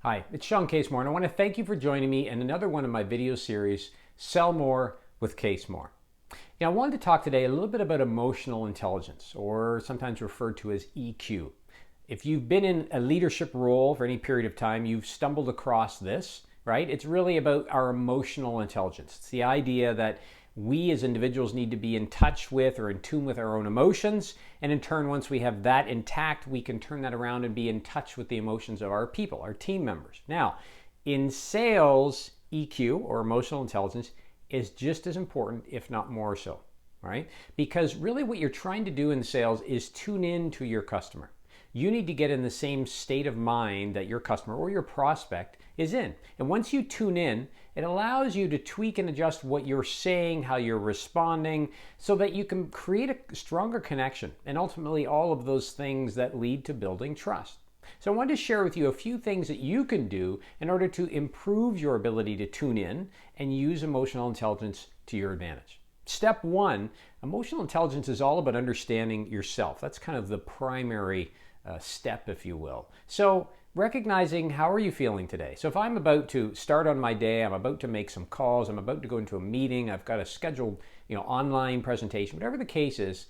Hi, it's Shawn Casemore, and I want to thank you for joining me in another one of my video series, Sell More with Casemore. Now, I wanted to talk today a little bit about emotional intelligence, or sometimes referred to as EQ. If you've been in a leadership role for any period of time, you've stumbled across this, right? It's really about our emotional intelligence. It's the idea that we as individuals need to be in touch with or in tune with our own emotions. And in turn, once we have that intact, we can turn that around and be in touch with the emotions of our people, our team members. Now, in sales, EQ or emotional intelligence is just as important, if not more so, right? Because really what you're trying to do in sales is tune in to your customer. You need to get in the same state of mind that your customer or your prospect is in. And once you tune in, it allows you to tweak and adjust what you're saying, how you're responding, so that you can create a stronger connection and ultimately all of those things that lead to building trust. So I wanted to share with you a few things that you can do in order to improve your ability to tune in and use emotional intelligence to your advantage. Step one, emotional intelligence is all about understanding yourself. That's kind of the primary step, if you will. So recognizing how are you feeling today. So if I'm about to start on my day, I'm about to make some calls, I'm about to go into a meeting, I've got a scheduled online presentation, whatever the case is,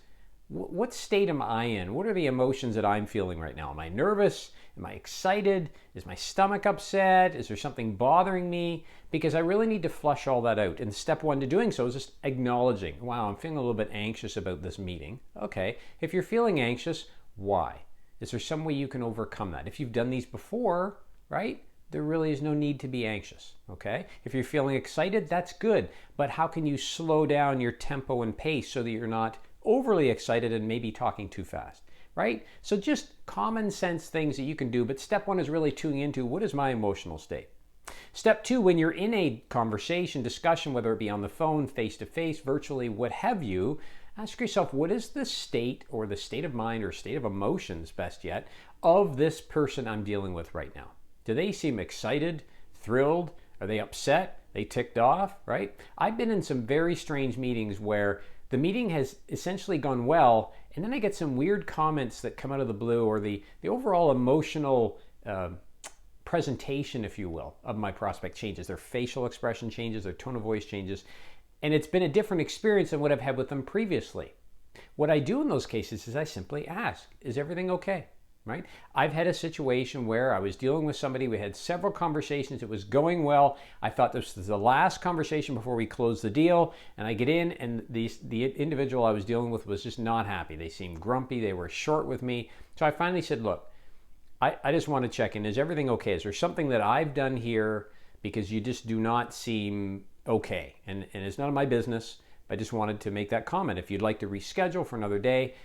what state am I in? What are the emotions that I'm feeling right now? Am I nervous? Am I excited? Is my stomach upset? Is there something bothering me? Because I really need to flush all that out. And step one to doing so is just acknowledging, wow, I'm feeling a little bit anxious about this meeting. Okay, if you're feeling anxious, why? Is there some way you can overcome that? If you've done these before, right, there really is no need to be anxious, okay? If you're feeling excited, that's good. But how can you slow down your tempo and pace so that you're not overly excited and maybe talking too fast, right? So just common sense things that you can do. But step one is really tuning into what is my emotional state. Step two, when you're in a conversation, discussion, whether it be on the phone, face-to-face, virtually, what have you, ask yourself, what is the state or the state of mind or state of emotions, best yet, of this person I'm dealing with right now? Do they seem excited, thrilled? Are they upset? They ticked off, right? I've been in some very strange meetings where the meeting has essentially gone well, and then I get some weird comments that come out of the blue, or the overall emotional presentation, if you will, of my prospect changes. Their facial expression changes, their tone of voice changes. And it's been a different experience than what I've had with them previously. What I do in those cases is I simply ask, is everything okay? Right? I've had a situation where I was dealing with somebody, we had several conversations, it was going well. I thought this was the last conversation before we closed the deal, and I get in and the individual I was dealing with was just not happy. They seemed grumpy, they were short with me. So I finally said, look, I just want to check in. Is everything okay? Is there something that I've done here because you just do not seem okay? And it's none of my business. I just wanted to make that comment. If you'd like to reschedule for another day.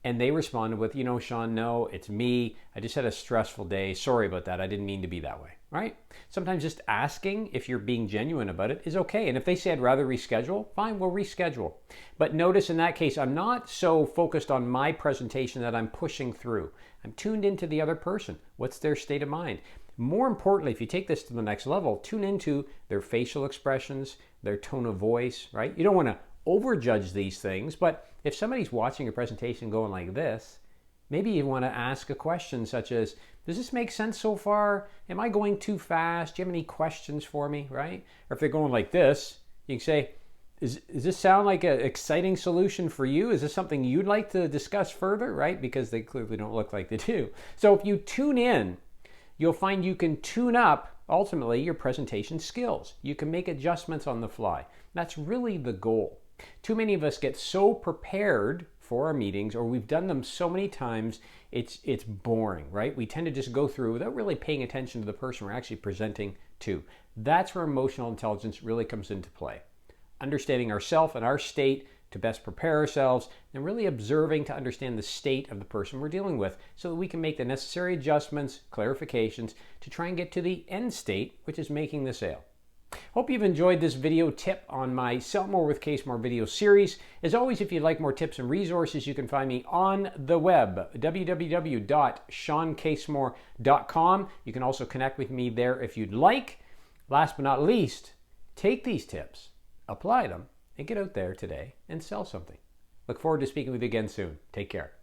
And they responded with, Shawn, no, it's me. I just had a stressful day. Sorry about that. I didn't mean to be that way, right? Sometimes just asking if you're being genuine about it is okay. And if they say I'd rather reschedule, fine, we'll reschedule. But notice in that case, I'm not so focused on my presentation that I'm pushing through. I'm tuned into the other person. What's their state of mind? More importantly, if you take this to the next level, tune into their facial expressions, their tone of voice, right? You don't want to overjudge these things, but if somebody's watching a presentation going like this, maybe you want to ask a question such as, does this make sense so far? Am I going too fast? Do you have any questions for me, right? Or if they're going like this, you can say, does this sound like an exciting solution for you? Is this something you'd like to discuss further, right? Because they clearly don't look like they do. So if you tune in, you'll find you can tune up, ultimately, your presentation skills. You can make adjustments on the fly. That's really the goal. Too many of us get so prepared for our meetings, or we've done them so many times, it's boring, right? We tend to just go through without really paying attention to the person we're actually presenting to. That's where emotional intelligence really comes into play. Understanding ourselves and our state to best prepare ourselves, and really observing to understand the state of the person we're dealing with so that we can make the necessary adjustments, clarifications to try and get to the end state, which is making the sale. Hope you've enjoyed this video tip on my Sell More with Casemore video series. As always, if you'd like more tips and resources, you can find me on the web, www.ShawnCasemore.com. You can also connect with me there if you'd like. Last but not least, take these tips, apply them, and get out there today and sell something. Look forward to speaking with you again soon. Take care.